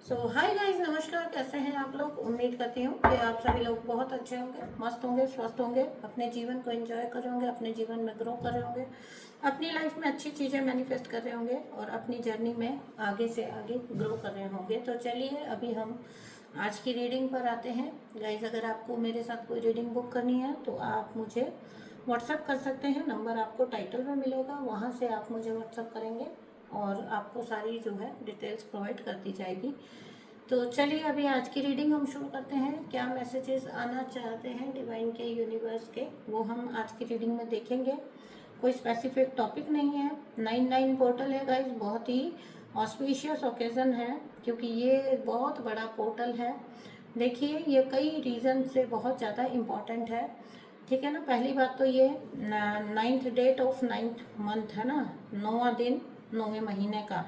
Hi guys, नमस्कार। कैसे हैं आप लोग? उम्मीद करती हूँ कि आप सभी लोग बहुत अच्छे होंगे, मस्त होंगे, स्वस्थ होंगे, अपने जीवन को एंजॉय कर रहे होंगे, अपने जीवन में ग्रो कर रहे होंगे, अपनी लाइफ में अच्छी चीज़ें मैनिफेस्ट कर रहे होंगे और अपनी जर्नी में आगे से आगे ग्रो कर रहे होंगे। तो चलिए अभी हम आज की रीडिंग पर आते हैं। गाइस, अगर आपको मेरे साथ कोई रीडिंग बुक करनी है तो आप मुझे व्हाट्सअप कर सकते हैं। नंबर आपको टाइटल में मिलेगा, वहाँ से आप मुझे व्हाट्सअप करेंगे और आपको सारी जो है डिटेल्स प्रोवाइड कर दी जाएगी। तो चलिए अभी आज की रीडिंग हम शुरू करते हैं। क्या मैसेजेस आना चाहते हैं डिवाइन के, यूनिवर्स के, वो हम आज की रीडिंग में देखेंगे। कोई स्पेसिफिक टॉपिक नहीं है। 9-9 पोर्टल है गाइस, बहुत ही ऑस्पिशियस ओकेज़न है क्योंकि ये बहुत बड़ा पोर्टल है। देखिए, ये कई रीज़न से बहुत ज़्यादा इम्पॉर्टेंट है। ठीक है ना। पहली बात तो ये 9th date of 9th month है ना, 9वां दिन 9वें महीने का,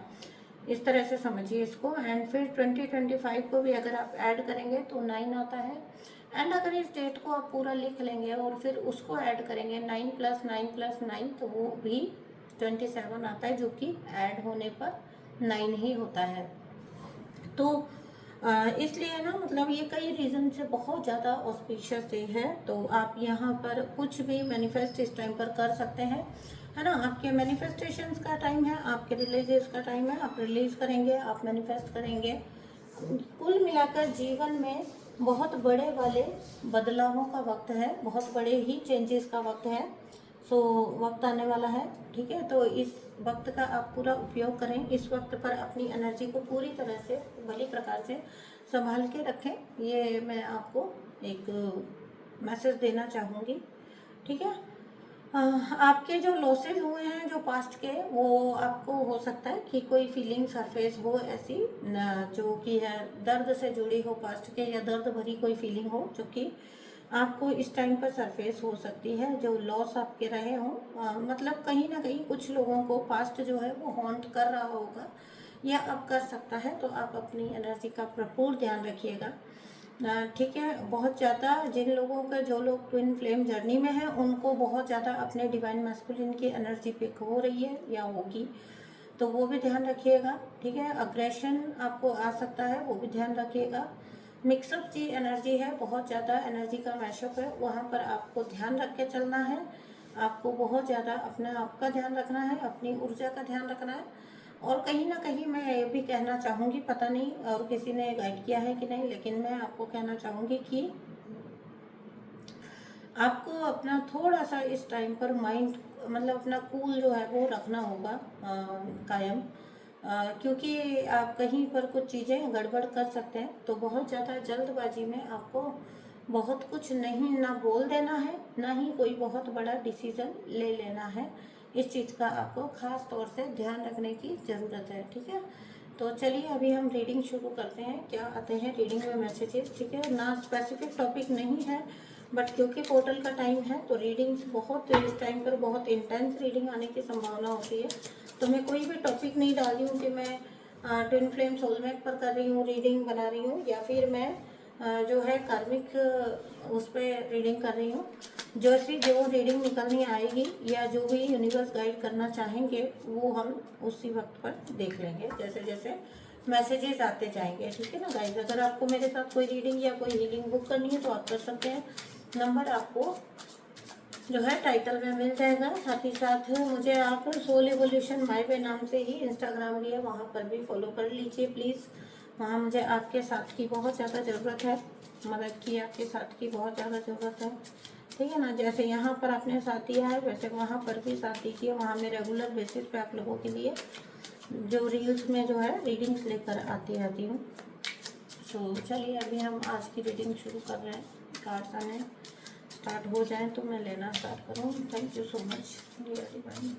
इस तरह से समझिए इसको। एंड फिर 2025 को भी अगर आप ऐड करेंगे तो 9 आता है। एंड अगर इस डेट को आप पूरा लिख लेंगे और फिर उसको ऐड करेंगे 9 + 9 + 9 तो वो भी 27 आता है, जो कि ऐड होने पर 9 ही होता है। तो इसलिए ना, मतलब ये कई रीज़न से बहुत ज़्यादा ऑस्पिशियस डे है। तो आप यहाँ पर कुछ भी मैनिफेस्ट इस टाइम पर कर सकते हैं, है ना। आपके मैनिफेस्टेशंस का टाइम है, आपके रिलीजेस का टाइम है। आप रिलीज करेंगे, आप मैनिफेस्ट करेंगे। कुल मिलाकर जीवन में बहुत बड़े वाले बदलावों का वक्त है, बहुत बड़े ही चेंजेस का वक्त है। वक्त आने वाला है। ठीक है, तो इस वक्त का आप पूरा उपयोग करें। इस वक्त पर अपनी एनर्जी को पूरी तरह से भली प्रकार से संभाल के रखें। ये मैं आपको एक मैसेज देना चाहूँगी। ठीक है। आपके जो लॉसेज हुए हैं जो पास्ट के, वो आपको हो सकता है कि कोई फीलिंग सरफेस हो ऐसी जो कि है दर्द से जुड़ी हो, पास्ट के, या दर्द भरी कोई फीलिंग हो जो कि आपको इस टाइम पर सरफेस हो सकती है। जो लॉस आपके रहे हों, मतलब कहीं ना कहीं कुछ लोगों को पास्ट जो है वो हॉन्ट कर रहा होगा या अब कर सकता है। तो आप अपनी एनर्जी का भरपूर ध्यान रखिएगा। ठीक है। बहुत ज़्यादा जिन लोगों का, जो लोग ट्विन फ्लेम जर्नी में हैं, उनको बहुत ज़्यादा अपने डिवाइन मैस्कुलिन की एनर्जी पिक हो रही है या होगी, तो वो भी ध्यान रखिएगा। ठीक है। अग्रेशन आपको आ सकता है, वो भी ध्यान रखिएगा। मिक्सअप की एनर्जी है, बहुत ज़्यादा एनर्जी का मैशअप है, वहाँ पर आपको ध्यान रख के चलना है। आपको बहुत ज़्यादा अपने आप का ध्यान रखना है, अपनी ऊर्जा का ध्यान रखना है। और कहीं ना कहीं मैं ये भी कहना चाहूँगी, पता नहीं और किसी ने गाइड किया है कि नहीं, लेकिन मैं आपको कहना चाहूँगी कि आपको अपना थोड़ा सा इस टाइम पर माइंड, मतलब अपना कूल जो है वो रखना होगा कायम। क्योंकि आप कहीं पर कुछ चीज़ें गड़बड़ कर सकते हैं। तो बहुत ज़्यादा जल्दबाजी में आपको बहुत कुछ नहीं ना बोल देना है, ना ही कोई बहुत बड़ा डिसीज़न ले लेना है। इस चीज़ का आपको ख़ास तौर से ध्यान रखने की ज़रूरत है। ठीक है। तो चलिए अभी हम रीडिंग शुरू करते हैं। क्या आते हैं रीडिंग में मैसेजेस। ठीक है ना, स्पेसिफिक टॉपिक नहीं है, बट क्योंकि पोर्टल का टाइम है तो रीडिंग्स बहुत, इस टाइम पर बहुत इंटेंस रीडिंग आने की संभावना होती है। तो मैं कोई भी टॉपिक नहीं डाल रही हूँ कि मैं ट्विन फ्लेम सोलमेट पर कर रही हूँ, रीडिंग बना रही हूँ, या फिर मैं जो है कार्मिक उस पर रीडिंग कर रही हूँ। जैसी जो रीडिंग निकलनी आएगी या जो भी यूनिवर्स गाइड करना चाहेंगे वो हम उसी वक्त पर देख लेंगे, जैसे जैसे मैसेजेस आते जाएंगे। ठीक है ना गाइज। अगर आपको मेरे साथ कोई रीडिंग या कोई हीलिंग बुक करनी है तो आप कर सकते हैं। नंबर आपको जो है टाइटल में मिल जाएगा। साथ ही साथ मुझे आप सोल एवोल्यूशन माय वे नाम से ही इंस्टाग्राम भी है, वहाँ पर भी फॉलो कर लीजिए प्लीज़। वहाँ मुझे आपके साथ की बहुत ज़्यादा ज़रूरत है, मदद की आपके साथ की बहुत ज़्यादा ज़रूरत है। ठीक है ना। जैसे यहाँ पर आपने साथ दिया है वैसे वहाँ पर भी साथ दीजिए। वहाँ मैं रेगुलर बेसिस पे आप लोगों के लिए जो रील्स में जो है रीडिंग्स लेकर आती रहती हूँ। चलिए अभी हम आज की रीडिंग शुरू कर रहे हैं। कार्ड्स आने स्टार्ट हो जाए तो मैं लेना स्टार्ट करूँ। Thank you so much dear divine.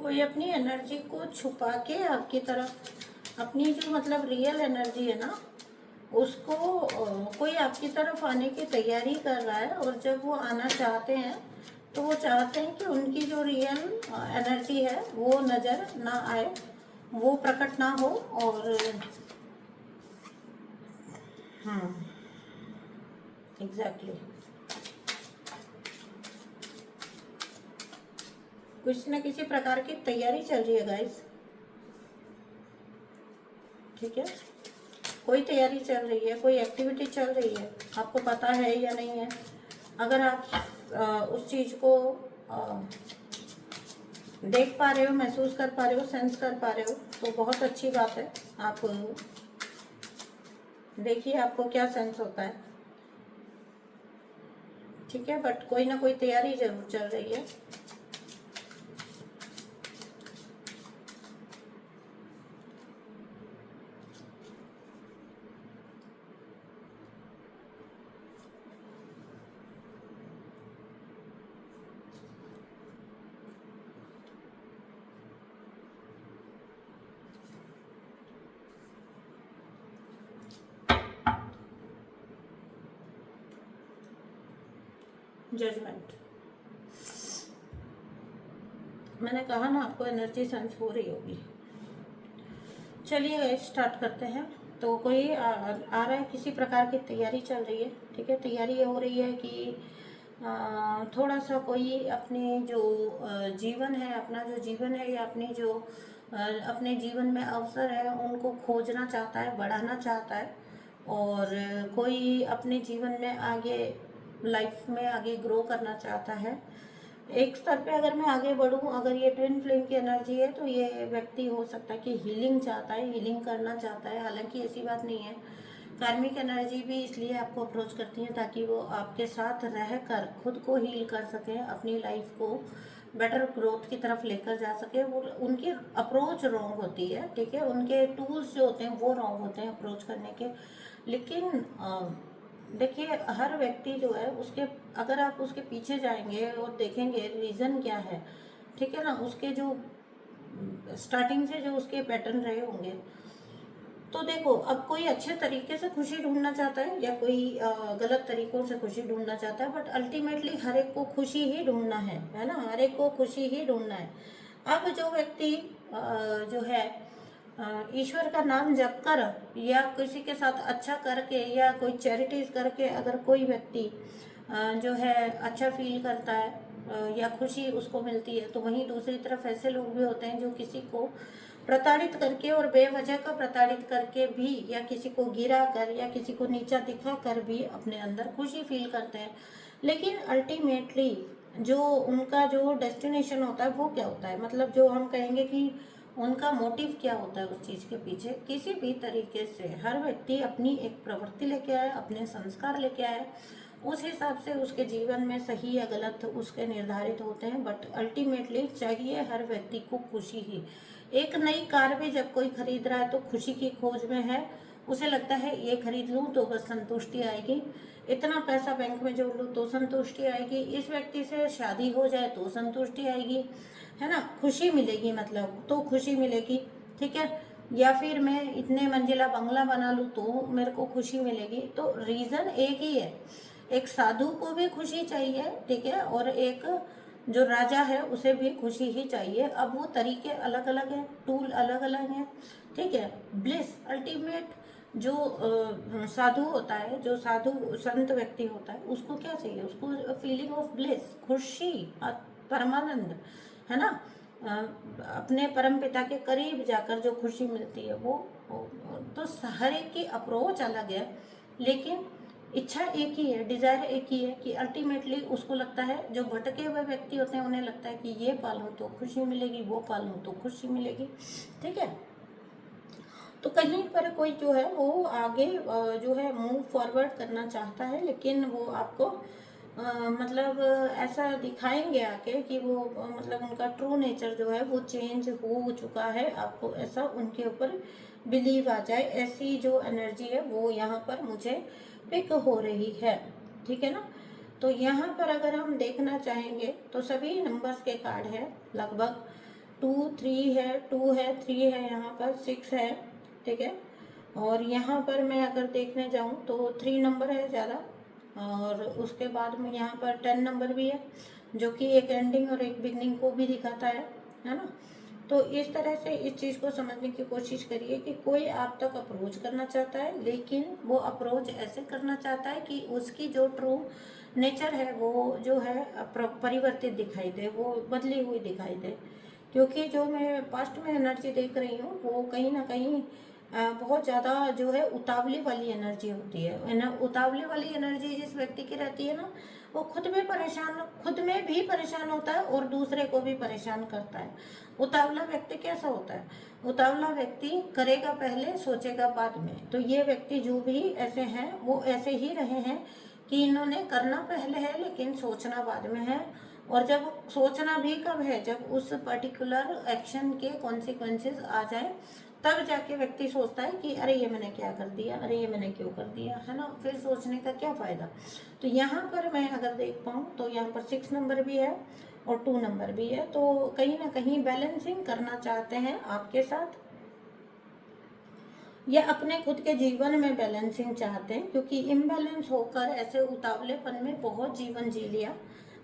कोई अपनी एनर्जी को छुपा के आपकी तरफ, अपनी जो मतलब रियल एनर्जी है ना, उसको कोई आपकी तरफ आने की तैयारी कर रहा है, और जब वो आना चाहते हैं तो वो चाहते हैं कि उनकी जो रियल एनर्जी है वो नज़र ना आए, वो प्रकट ना हो। और हाँ, एग्जैक्टली, कुछ ना किसी प्रकार की तैयारी चल रही है गाइस, ठीक है। कोई तैयारी चल रही है, कोई एक्टिविटी चल रही है, आपको पता है या नहीं है। अगर आप उस चीज़ को देख पा रहे हो, महसूस कर पा रहे हो, सेंस कर पा रहे हो, तो बहुत अच्छी बात है। आप देखिए आपको क्या सेंस होता है, ठीक है। बट कोई ना कोई तैयारी जरूर चल रही है। जजमेंट, मैंने कहा ना आपको एनर्जी सेंस हो रही होगी। चलिए स्टार्ट करते हैं। तो कोई आ रहा है, किसी प्रकार की तैयारी चल रही है, ठीक है। तैयारी ये हो रही है कि थोड़ा सा कोई अपने जो जीवन है, अपना जो जीवन है, या अपनी जो अपने जीवन में अवसर है उनको खोजना चाहता है, बढ़ाना चाहता है। और कोई अपने जीवन में आगे, लाइफ में आगे ग्रो करना चाहता है। एक स्तर पे अगर मैं आगे बढ़ूँ, अगर ये ट्विन फ्लेम की एनर्जी है, तो ये व्यक्ति हो सकता है कि हीलिंग चाहता है, हीलिंग करना चाहता है। हालांकि ऐसी बात नहीं है, कार्मिक एनर्जी भी इसलिए आपको अप्रोच करती है ताकि वो आपके साथ रह कर खुद को हील कर सकें, अपनी लाइफ को बेटर ग्रोथ की तरफ लेकर जा सके। वो उनकी अप्रोच रॉन्ग होती है, ठीक है। उनके टूल्स जो होते हैं वो रॉन्ग होते हैं अप्रोच करने के। लेकिन देखिए, हर व्यक्ति जो है उसके, अगर आप उसके पीछे जाएंगे और देखेंगे रीज़न क्या है, ठीक है ना, उसके जो स्टार्टिंग से जो उसके पैटर्न रहे होंगे, तो देखो, अब कोई अच्छे तरीके से खुशी ढूंढना चाहता है या कोई गलत तरीकों से खुशी ढूंढना चाहता है, बट अल्टीमेटली हर एक को खुशी ही ढूंढना है ना, हर एक को खुशी ही ढूंढना है। अब जो व्यक्ति जो है ईश्वर का नाम जप कर या किसी के साथ अच्छा करके या कोई चैरिटीज करके अगर कोई व्यक्ति जो है अच्छा फील करता है या खुशी उसको मिलती है, तो वहीं दूसरी तरफ ऐसे लोग भी होते हैं जो किसी को प्रताड़ित करके और बेवजह का प्रताड़ित करके भी, या किसी को गिरा कर या किसी को नीचा दिखा कर भी अपने अंदर खुशी फील करते हैं। लेकिन अल्टीमेटली जो उनका जो डेस्टिनेशन होता है वो क्या होता है, मतलब जो हम कहेंगे कि उनका मोटिव क्या होता है उस चीज़ के पीछे। किसी भी तरीके से हर व्यक्ति अपनी एक प्रवृत्ति लेके आए, अपने संस्कार लेके आए, उस हिसाब से उसके जीवन में सही या गलत उसके निर्धारित होते हैं। बट अल्टीमेटली चाहिए हर व्यक्ति को खुशी ही। एक नई कार भी जब कोई खरीद रहा है तो खुशी की खोज में है, उसे लगता है ये खरीद लूँ तो बस संतुष्टि आएगी, इतना पैसा बैंक में जोड़ लूँ तो संतुष्टि आएगी, इस व्यक्ति से शादी हो जाए तो संतुष्टि आएगी, है ना, खुशी मिलेगी, मतलब तो खुशी मिलेगी, ठीक है। या फिर मैं इतने मंजिला बंगला बना लूँ तो मेरे को खुशी मिलेगी। तो रीज़न एक ही है, एक साधु को भी खुशी चाहिए, ठीक है, और एक जो राजा है उसे भी खुशी ही चाहिए। अब वो तरीके अलग अलग हैं, टूल अलग अलग हैं, ठीक है। ब्लिस अल्टीमेट जो साधु होता है, जो साधु संत व्यक्ति होता है, उसको क्या चाहिए, उसको फीलिंग ऑफ ब्लिस, खुशी, परमानंद, है ना, अपने परम पिता के करीब जाकर जो खुशी मिलती है वो तो हर एक की अप्रोच अलग है, लेकिन इच्छा एक ही है, डिज़ायर एक ही है कि अल्टीमेटली उसको लगता है, जो भटके हुए व्यक्ति होते हैं उन्हें लगता है कि ये पालूं तो खुशी मिलेगी, वो पालूं तो खुशी मिलेगी, ठीक है। तो कहीं पर कोई जो है वो आगे जो है मूव फॉरवर्ड करना चाहता है, लेकिन वो आपको मतलब ऐसा दिखाएंगे आके कि वो मतलब उनका ट्रू नेचर जो है वो चेंज हो चुका है, आपको ऐसा उनके ऊपर बिलीव आ जाए, ऐसी जो एनर्जी है वो यहाँ पर मुझे पिक हो रही है, ठीक है ना। तो यहाँ पर अगर हम देखना चाहेंगे तो सभी नंबर्स के कार्ड हैं लगभग, टू है, 3 है, यहाँ पर 6 है, ठीक है। और यहाँ पर मैं अगर देखने जाऊँ तो 3 नंबर है ज़्यादा, और उसके बाद में यहाँ पर 10 नंबर भी है, जो कि एक एंडिंग और एक बिगनिंग को भी दिखाता है ना। तो इस तरह से इस चीज़ को समझने की कोशिश करिए कि कोई आप तक अप्रोच करना चाहता है, लेकिन वो अप्रोच ऐसे करना चाहता है कि उसकी जो ट्रू नेचर है वो जो है परिवर्तित दिखाई दे, वो बदली हुई दिखाई दे। क्योंकि जो मैं पास्ट में एनर्जी देख रही हूँ वो कहीं ना कहीं बहुत ज़्यादा जो है उतावली वाली एनर्जी होती है। उतावली वाली एनर्जी जिस व्यक्ति की रहती है ना, वो खुद में भी परेशान होता है और दूसरे को भी परेशान करता है। उतावला व्यक्ति कैसा होता है? उतावला व्यक्ति करेगा पहले, सोचेगा बाद में। तो ये व्यक्ति जो भी ऐसे हैं वो ऐसे ही रहे हैं कि इन्होंने करना पहले है लेकिन सोचना बाद में है। और जब सोचना भी कब है? जब उस पर्टिकुलर एक्शन के कॉन्सिक्वेंसेस आ जाए, तब जाके व्यक्ति सोचता है कि अरे ये मैंने क्या कर दिया, अरे ये मैंने क्यों कर दिया, है ना। फिर सोचने का क्या फ़ायदा। तो यहाँ पर मैं अगर देख पाऊँ तो यहाँ पर 6 नंबर भी है और 2 नंबर भी है। तो कहीं ना कहीं बैलेंसिंग करना चाहते हैं आपके साथ, या अपने खुद के जीवन में बैलेंसिंग चाहते हैं, क्योंकि इम्बैलेंस होकर ऐसे उतावलेपन में बहुत जीवन जी लिया।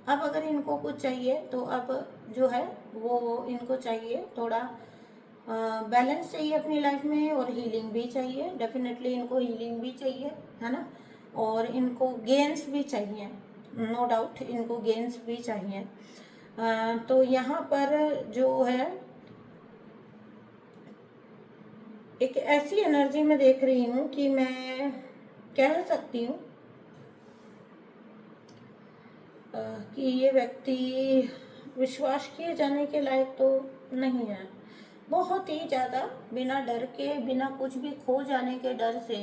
अब अगर इनको कुछ चाहिए तो अब जो है वो इनको चाहिए थोड़ा बैलेंस चाहिए अपनी लाइफ में, और हीलिंग भी चाहिए। डेफिनेटली इनको हीलिंग भी चाहिए, है ना। और इनको गेन्स भी चाहिए, नो डाउट इनको गेन्स भी चाहिए। तो यहाँ पर जो है एक ऐसी एनर्जी में देख रही हूँ कि मैं कह सकती हूँ कि ये व्यक्ति विश्वास किए जाने के लायक तो नहीं है। बहुत ही ज़्यादा बिना डर के, बिना कुछ भी खो जाने के डर से,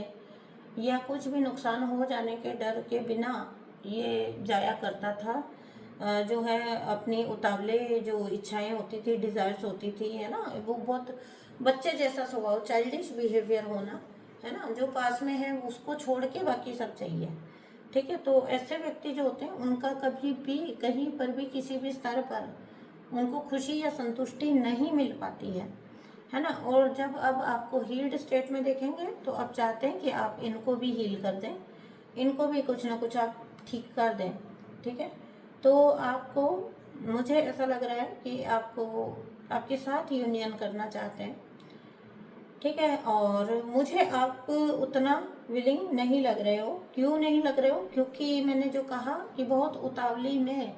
या कुछ भी नुकसान हो जाने के डर के बिना ये जाया करता था। जो है अपनी उतावले जो इच्छाएं होती थी, डिज़ायर्स होती थी, है ना, वो बहुत बच्चे जैसा स्वभाव, चाइल्डिश बिहेवियर होना, है ना, जो पास में है उसको छोड़ के बाकी सब चाहिए, ठीक है। तो ऐसे व्यक्ति जो होते हैं उनका कभी भी कहीं पर भी किसी भी स्तर पर उनको खुशी या संतुष्टि नहीं मिल पाती है ना। और जब अब आपको हील्ड स्टेट में देखेंगे तो आप चाहते हैं कि आप इनको भी हील कर दें, इनको भी कुछ ना कुछ आप ठीक कर दें, ठीक है। तो आपको, मुझे ऐसा लग रहा है कि आपको आपके साथ यूनियन करना चाहते हैं, ठीक है। और मुझे आप उतना विलिंग नहीं लग रहे हो। क्यों नहीं लग रहे हो? क्योंकि मैंने जो कहा कि बहुत उतावली में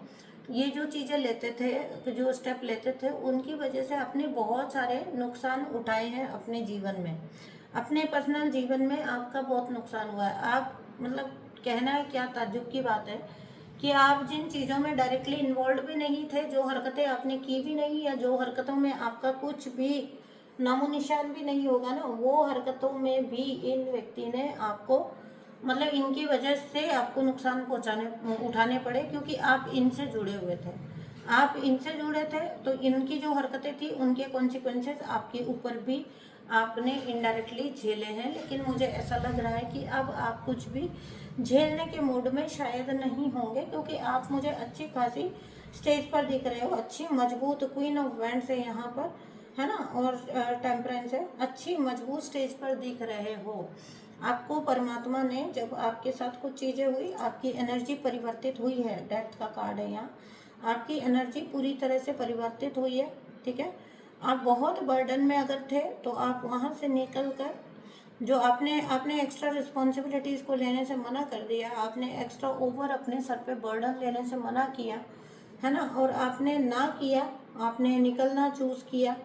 ये जो चीज़ें लेते थे, जो स्टेप लेते थे, उनकी वजह से आपने बहुत सारे नुकसान उठाए हैं अपने जीवन में। अपने पर्सनल जीवन में आपका बहुत नुकसान हुआ है। आप मतलब कहना है क्या, ताज्जुब की बात है कि आप जिन चीज़ों में डायरेक्टली इन्वॉल्व भी नहीं थे, जो हरकतें आपने की भी नहीं, या जो हरकतों में आपका कुछ भी नामो निशान भी नहीं होगा ना, वो हरकतों में भी इन व्यक्ति ने आपको, मतलब इनकी वजह से आपको नुकसान उठाने पड़े, क्योंकि आप इनसे जुड़े हुए थे। आप इनसे जुड़े थे तो इनकी जो हरकतें थी उनके कॉन्सिक्वेंसेस आपके ऊपर भी आपने इनडायरेक्टली झेले हैं। लेकिन मुझे ऐसा लग रहा है कि अब आप कुछ भी झेलने के मूड में शायद नहीं होंगे, क्योंकि आप मुझे अच्छी खासी स्टेज पर दिख रहे हो। अच्छी मजबूत क्वीन ऑफ वैंड्स है यहाँ पर, है ना, और टेम्परेंस है। अच्छी मजबूत स्टेज पर दिख रहे हो। आपको परमात्मा ने, जब आपके साथ कुछ चीज़ें हुई, आपकी एनर्जी परिवर्तित हुई है। डेथ का कार्ड है यहाँ। आपकी एनर्जी पूरी तरह से परिवर्तित हुई है, ठीक है। आप बहुत बर्डन में अगर थे तो आप वहाँ से निकल कर, जो आपने एक्स्ट्रा रिस्पॉन्सिबिलिटीज़ को लेने से मना कर दिया, आपने एक्स्ट्रा ओवर अपने सर पे बर्डन लेने से मना किया, है ना, और आपने ना किया, आपने निकलना चूज़ किया,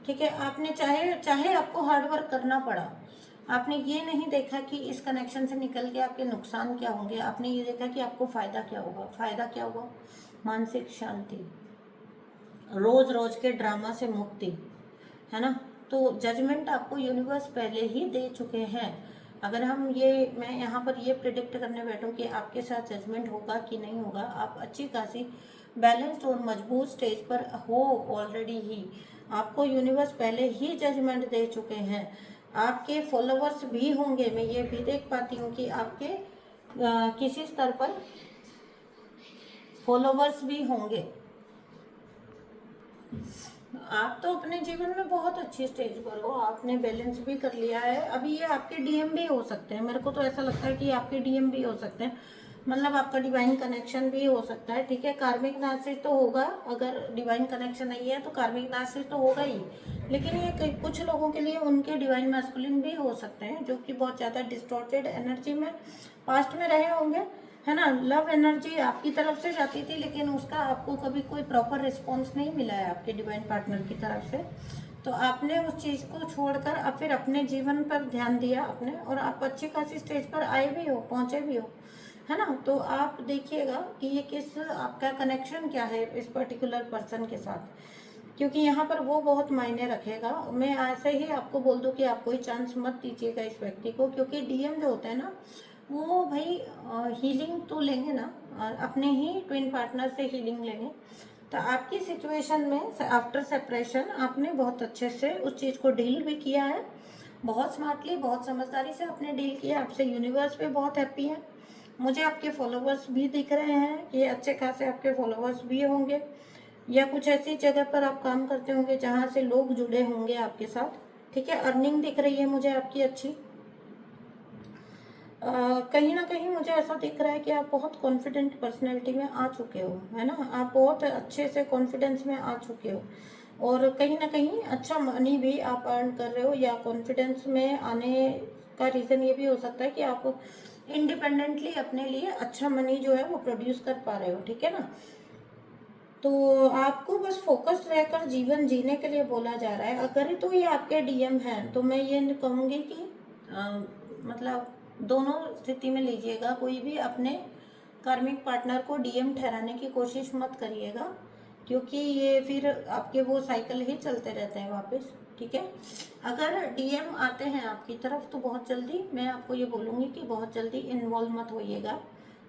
ठीक है। आपने चाहे चाहे आपको हार्ड वर्क करना पड़ा, आपने ये नहीं देखा कि इस कनेक्शन से निकल के आपके नुकसान क्या होंगे, आपने ये देखा कि आपको फ़ायदा क्या होगा। फ़ायदा क्या हुआ? मानसिक शांति, रोज़ रोज़ के ड्रामा से मुक्ति, है ना। तो जजमेंट आपको यूनिवर्स पहले ही दे चुके हैं। अगर मैं यहाँ पर ये प्रिडिक्ट करने बैठूँ कि आपके साथ जजमेंट होगा कि नहीं होगा, आप अच्छी खासी बैलेंस्ड और मजबूत स्टेज पर हो ऑलरेडी ही। आपको यूनिवर्स पहले ही जजमेंट दे चुके हैं। आपके फॉलोवर्स भी होंगे, मैं ये भी देख पाती हूँ कि आपके किसी स्तर पर फॉलोवर्स भी होंगे। आप तो अपने जीवन में बहुत अच्छी स्टेज पर हो, आपने बैलेंस भी कर लिया है। अभी ये आपके डीएम भी हो सकते हैं, मेरे को तो ऐसा लगता है कि आपके डीएम भी हो सकते हैं, मतलब आपका डिवाइन कनेक्शन भी हो सकता है। ठीक है, कार्मिक नासिर तो होगा, अगर डिवाइन कनेक्शन नहीं है तो कार्मिक नासिर तो होगा ही। लेकिन ये कुछ लोगों के लिए उनके डिवाइन मैस्कुलिन भी हो सकते हैं, जो कि बहुत ज़्यादा डिस्टॉर्टेड एनर्जी में पास्ट में रहे होंगे, है ना। लव एनर्जी आपकी तरफ से जाती थी, लेकिन उसका आपको कभी कोई प्रॉपर रिस्पॉन्स नहीं मिला है आपके डिवाइन पार्टनर की तरफ से। तो आपने उस चीज़ को छोड़कर अब फिर अपने जीवन पर ध्यान दिया अपने, और आप अच्छी खासी स्टेज पर आए भी हो, पहुँचे भी हो, है ना। तो आप देखिएगा कि ये किस आपका कनेक्शन क्या है इस पर्टिकुलर पर्सन के साथ, क्योंकि यहाँ पर वो बहुत मायने रखेगा। मैं ऐसे ही आपको बोल दूँ कि आप कोई चांस मत दीजिएगा इस व्यक्ति को, क्योंकि डीएम जो होते हैं ना, वो भाई हीलिंग तो लेंगे ना, अपने ही ट्विन पार्टनर से हीलिंग लेंगे। तो आपकी सिचुएशन में आफ्टर सेपरेशन आपने बहुत अच्छे से उस चीज़ को डील भी किया है, बहुत स्मार्टली, बहुत समझदारी से आपने डील किया। आपसे यूनिवर्स पे बहुत हैप्पी है। मुझे आपके फॉलोवर्स भी दिख रहे हैं कि अच्छे खासे आपके फॉलोवर्स भी होंगे, या कुछ ऐसी जगह पर आप काम करते होंगे जहाँ से लोग जुड़े होंगे आपके साथ। ठीक है, अर्निंग दिख रही है मुझे आपकी अच्छी। कहीं ना कहीं मुझे ऐसा दिख रहा है कि आप बहुत कॉन्फिडेंट पर्सनैलिटी में आ चुके हो, है ना। आप बहुत अच्छे से कॉन्फिडेंस में आ चुके हो, और कहीं ना कहीं अच्छा मनी भी आप अर्न कर रहे हो, या कॉन्फिडेंस में आने का रीज़न ये भी हो सकता है कि आप इंडिपेंडेंटली अपने लिए अच्छा मनी जो है वो प्रोड्यूस कर पा रहे हो। ठीक है ना। तो आपको बस फोकस्ड रहकर जीवन जीने के लिए बोला जा रहा है। अगर तो ये आपके डीएम हैं तो मैं ये कहूँगी कि मतलब दोनों स्थिति में लीजिएगा, कोई भी अपने कार्मिक पार्टनर को डीएम ठहराने की कोशिश मत करिएगा, क्योंकि ये फिर आपके वो साइकिल ही चलते रहते हैं वापस। ठीक है, अगर डीएम आते हैं आपकी तरफ तो बहुत जल्दी मैं आपको ये बोलूँगी कि बहुत जल्दी इन्वॉल्व मत होइएगा।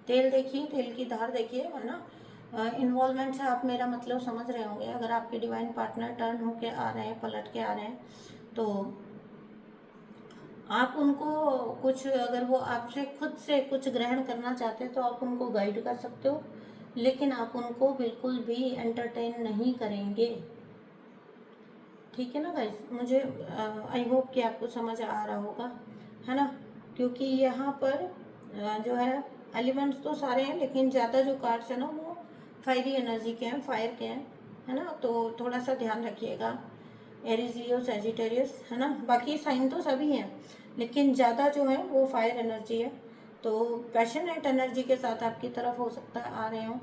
तेल देखिए, तेल की धार देखिए, है ना। इन्वॉल्वमेंट से आप मेरा मतलब समझ रहे होंगे। अगर आपके डिवाइन पार्टनर टर्न होके आ रहे हैं, पलट के आ रहे हैं, तो आप उनको कुछ, अगर वो आपसे खुद से कुछ ग्रहण करना चाहते हैं तो आप उनको गाइड कर सकते हो, लेकिन आप उनको बिल्कुल भी एंटरटेन नहीं करेंगे। ठीक है ना गाइस, मुझे आई होप कि आपको समझ आ रहा होगा, है ना। क्योंकि यहाँ पर जो है एलिमेंट्स तो सारे हैं, लेकिन ज़्यादा जो कार्ड्स हैं ना वो फायरी एनर्जी के हैं, फायर के हैं, है ना। तो थोड़ा सा ध्यान रखिएगा। एरीज, लियो, सैजिटेरियस, है ना। बाकी साइन तो सभी हैं, लेकिन ज़्यादा जो है वो फायर एनर्जी है। तो पैशनेट एनर्जी के साथ आपकी तरफ हो सकता है आ रहे हों,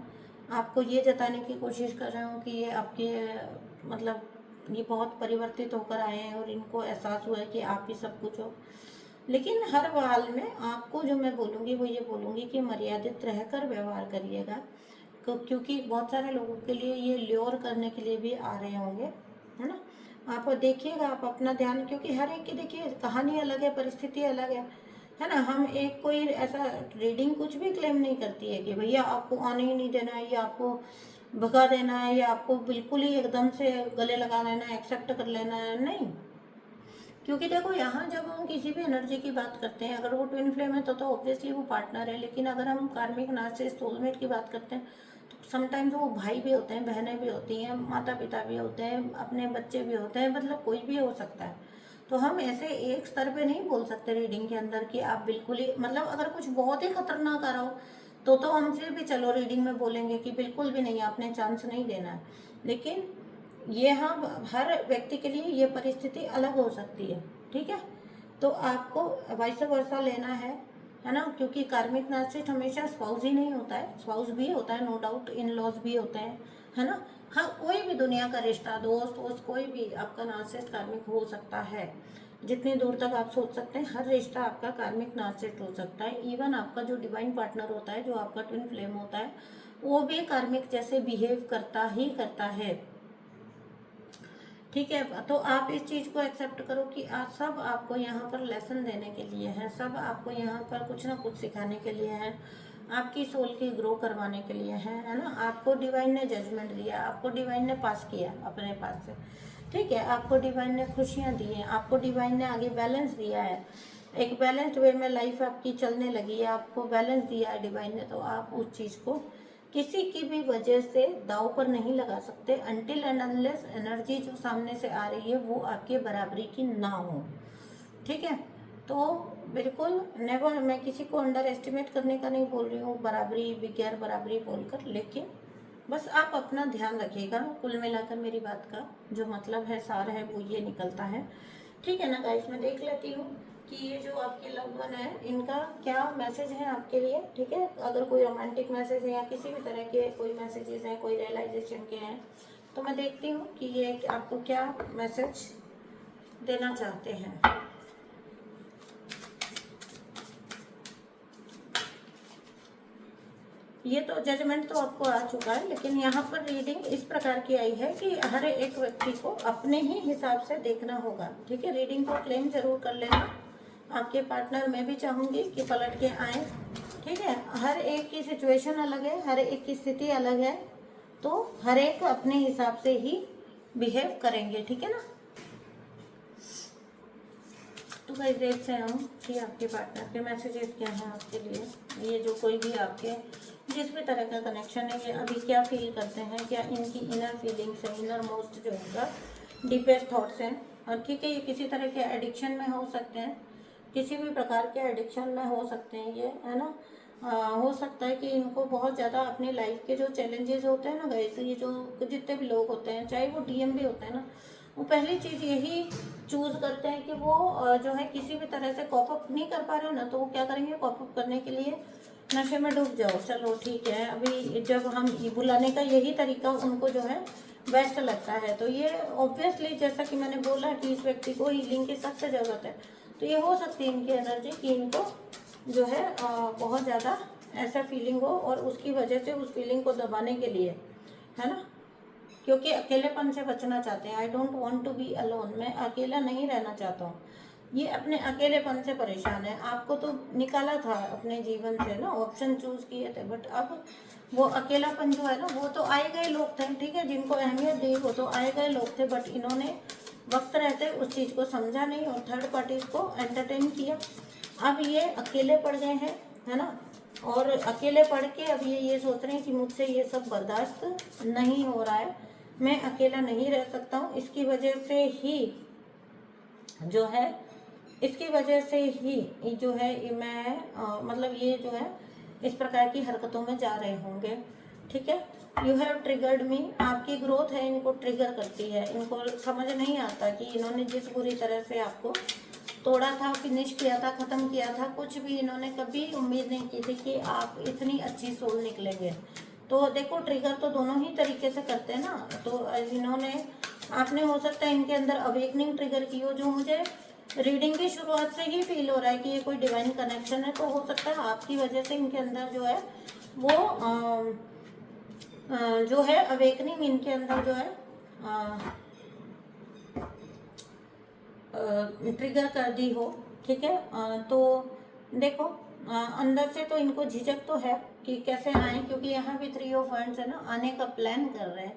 आपको ये जताने की कोशिश कर रहे हो कि ये आपके मतलब ये बहुत परिवर्तित होकर आए हैं और इनको एहसास हुआ है कि आप ही सब कुछ हो। लेकिन हर हाल में आपको जो मैं बोलूँगी वो ये बोलूँगी कि मर्यादित रहकर व्यवहार करिएगा, क्योंकि बहुत सारे लोगों के लिए ये ल्योर करने के लिए भी आ रहे होंगे, है ना। आप देखिएगा, आप अपना ध्यान, क्योंकि हर एक की देखिए कहानी अलग है, परिस्थिति अलग है ना। हम एक कोई ऐसा रीडिंग कुछ भी क्लेम नहीं करती है कि भैया आपको आने ही नहीं देना है, या आपको भगा देना है, या आपको बिल्कुल ही एकदम से गले लगा लेना है, एक्सेप्ट कर लेना है, नहीं। क्योंकि देखो यहाँ जब हम किसी भी एनर्जी की बात करते हैं, अगर वो ट्विन फ्लेम है तो ऑब्वियसली वो पार्टनर है, लेकिन अगर हम कार्मिक नार्सिसिस्ट सोलमेट की बात करते हैं तो समटाइम्स वो भाई भी होते हैं, बहनें भी होती हैं, माता पिता भी होते हैं, अपने बच्चे भी होते हैं, मतलब कोई भी हो सकता है। तो हम ऐसे एक स्तर पे नहीं बोल सकते रीडिंग के अंदर कि आप बिल्कुल ही, मतलब अगर कुछ बहुत ही खतरनाक आ रहा हो तो हम फिर भी चलो रीडिंग में बोलेंगे कि बिल्कुल भी नहीं, आपने चांस नहीं देना है। लेकिन ये हाँ, हर व्यक्ति के लिए ये परिस्थिति अलग हो सकती है। ठीक है, तो आपको वाइस वर्सा लेना है ना। क्योंकि कार्मिक नार्सिसिस्ट हमेशा स्पाउस ही नहीं होता है, स्पाउस भी होता है नो डाउट, इन लॉज भी होते हैं, है ना। हाँ, कोई भी दुनिया का रिश्ता, दोस्त वोस्त, कोई भी आपका नार्सिसिस्ट कार्मिक हो सकता है। जितनी दूर तक आप सोच सकते हैं हर रिश्ता आपका कार्मिक नार्सिसिस्ट हो सकता है। इवन आपका जो डिवाइन पार्टनर होता है, जो आपका ट्विन फ्लेम होता है, वो भी कार्मिक जैसे बिहेव करता ही करता है। ठीक है, तो आप इस चीज़ को एक्सेप्ट करो कि आज सब आपको यहाँ पर लेसन देने के लिए है, सब आपको यहाँ पर कुछ ना कुछ सिखाने के लिए है, आपकी सोल की ग्रो करवाने के लिए है ना। आपको डिवाइन ने जजमेंट दिया, आपको डिवाइन ने पास किया अपने पास से। ठीक है, आपको डिवाइन ने खुशियाँ दी हैं, आपको डिवाइन ने आगे बैलेंस दिया है, एक बैलेंस्ड वे में लाइफ आपकी चलने लगी है, आपको बैलेंस दिया है डिवाइन ने। तो आप उस चीज़ को किसी की भी वजह से दाव पर नहीं लगा सकते अनटिल एंड अनलेस एनर्जी जो सामने से आ रही है वो आपके बराबरी की ना हो। ठीक है, तो बिल्कुल नेवर, मैं किसी को अंडर एस्टिमेट करने का नहीं बोल रही हूँ बराबरी गैर बराबरी बोलकर, लेकिन बस आप अपना ध्यान रखिएगा। कुल मिलाकर मेरी बात का जो मतलब है, सार है, वो ये निकलता है। ठीक है ना गाइस, मैं देख लेती हूँ कि ये जो आपके लव्ड वन है इनका क्या मैसेज है आपके लिए। ठीक है, अगर कोई रोमांटिक मैसेज है या किसी भी तरह के कोई मैसेजेस हैं, कोई रियलाइजेशन के हैं, तो मैं देखती हूँ कि ये आपको क्या मैसेज देना चाहते हैं। ये तो जजमेंट तो आपको आ चुका है, लेकिन यहाँ पर रीडिंग इस प्रकार की आई है कि हर एक व्यक्ति को अपने ही हिसाब से देखना होगा। ठीक है, रीडिंग को क्लेम जरूर कर लेना। आपके पार्टनर, मैं भी चाहूँगी कि पलट के आए। ठीक है, हर एक की सिचुएशन अलग है, हर एक की स्थिति अलग है, तो हर एक अपने हिसाब से ही बिहेव करेंगे। ठीक है ना, तो गाइस देखते हैं हम कि आपके पार्टनर के मैसेजेस क्या हैं आपके लिए। ये जो कोई भी आपके जिस भी तरह का कनेक्शन है, ये अभी क्या फील करते हैं, क्या इनकी इनर फीलिंग्स है, इनर मोस्ट जो होगा डीपेस्ट थॉट्स हैं। और ठीक है, ये किसी तरह के एडिक्शन में हो सकते हैं, किसी भी प्रकार के एडिक्शन में हो सकते हैं ये, है ना। हो सकता है कि इनको बहुत ज़्यादा अपनी लाइफ के जो चैलेंजेस होते हैं ना गाइस, ये जो जितने भी लोग होते हैं, चाहे वो डीएम भी होते हैं ना, वो पहली चीज़ यही चूज़ करते हैं कि वो जो है किसी भी तरह से कॉप अप नहीं कर पा रहे हो ना, तो वो क्या करेंगे, कॉप अप करने के लिए नशे में डूब जाओ। चलो ठीक है, अभी जब हम बुलाने का यही तरीका उनको जो है बेस्ट लगता है, तो ये ऑब्वियसली जैसा कि मैंने बोला कि इस व्यक्ति को हीलिंग की सख्त ज़रूरत है। तो ये हो सकती है इनकी एनर्जी कि इनको जो है बहुत ज़्यादा ऐसा फीलिंग हो, और उसकी वजह से उस फीलिंग को दबाने के लिए, है ना, क्योंकि अकेलेपन से बचना चाहते हैं। I don't want to be alone, मैं अकेला नहीं रहना चाहता हूँ। ये अपने अकेलेपन से परेशान है। आपको तो निकाला था अपने जीवन से ना, ऑप्शन चूज किए थे, बट अब वो अकेलापन जो है ना, वो तो आए गए लोग थे। ठीक है, जिनको अहमियत दी वो तो आए गए लोग थे, बट इन्होंने वक्त रहते उस चीज़ को समझा नहीं और थर्ड पार्टीज को एंटरटेन किया। अब ये अकेले पड़ गए हैं, है ना, और अकेले पढ़ के अब ये सोच रहे हैं कि मुझसे ये सब बर्दाश्त नहीं हो रहा है, मैं अकेला नहीं रह सकता हूँ। इसकी वजह से ही जो है, इसकी वजह से ही जो है मैं मतलब ये जो है इस प्रकार की हरकतों में जा रहे होंगे। ठीक है, यू हैव ट्रिगर्ड मी, आपकी ग्रोथ है इनको ट्रिगर करती है। इनको समझ नहीं आता कि इन्होंने जिस बुरी तरह से आपको तोड़ा था, फिनिश किया था, ख़त्म किया था, कुछ भी इन्होंने कभी उम्मीद नहीं की थी कि आप इतनी अच्छी सोल निकलेंगे। तो देखो, ट्रिगर तो दोनों ही तरीके से करते हैं ना। तो इन्होंने, आपने हो सकता है इनके अंदर अवेकनिंग ट्रिगर की हो, जो मुझे रीडिंग की शुरुआत से ही फील हो रहा है कि ये कोई डिवाइन कनेक्शन है। तो हो सकता है आपकी वजह से इनके अंदर जो है वो जो है अवेकनिंग इनके अंदर जो है ट्रिगर कर दी हो। ठीक है, तो देखो, अंदर से तो इनको झिझक तो है कि कैसे आए, क्योंकि यहाँ भी 3 ऑफ वांड्स है ना, आने का प्लान कर रहे हैं,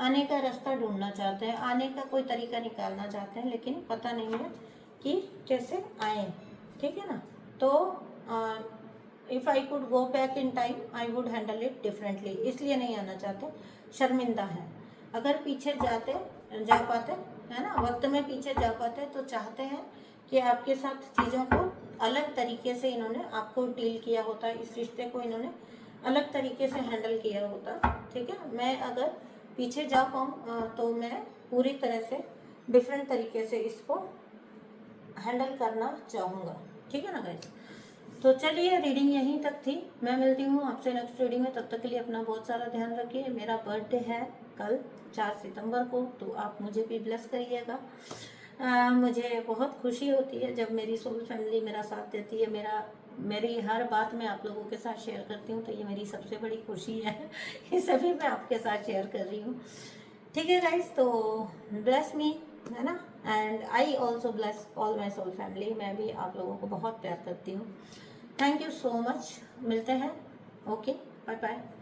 आने का रास्ता ढूंढना चाहते हैं, आने का कोई तरीका निकालना चाहते हैं, लेकिन पता नहीं है कि कैसे आए। ठीक है ना, तो if I could go back in time I would handle it differently, इसलिए नहीं आना चाहते, शर्मिंदा है। अगर पीछे जा पाते, है ना, वक्त में पीछे जा पाते, तो चाहते हैं कि आपके साथ चीज़ों को अलग तरीके से इन्होंने आपको डील किया होता, इस रिश्ते को इन्होंने अलग तरीके से हैंडल किया होता। ठीक है, मैं अगर पीछे जा पाऊँ तो मैं पूरी तरह से डिफरेंट तरीके से इसको हैंडल करना चाहूँगा। ठीक है ना गाइस, तो चलिए, रीडिंग यहीं तक थी। मैं मिलती हूँ आपसे नेक्स्ट रीडिंग में, तब तक के लिए अपना बहुत सारा ध्यान रखिए। मेरा बर्थडे है कल 4 सितंबर को, तो आप मुझे भी ब्लेस करिएगा। मुझे बहुत खुशी होती है जब मेरी सोल फैमिली मेरा साथ देती है। मेरी हर बात मैं आप लोगों के साथ शेयर करती हूँ, तो ये मेरी सबसे बड़ी खुशी है। ये सभी मैं आपके साथ शेयर कर रही हूँ। ठीक है गाइस, तो ब्लेस मी, है ना, and I also bless all my soul family. मैं भी आप लोगों को बहुत प्यार करती हूँ। थैंक यू सो मच, मिलते हैं। Okay, bye bye.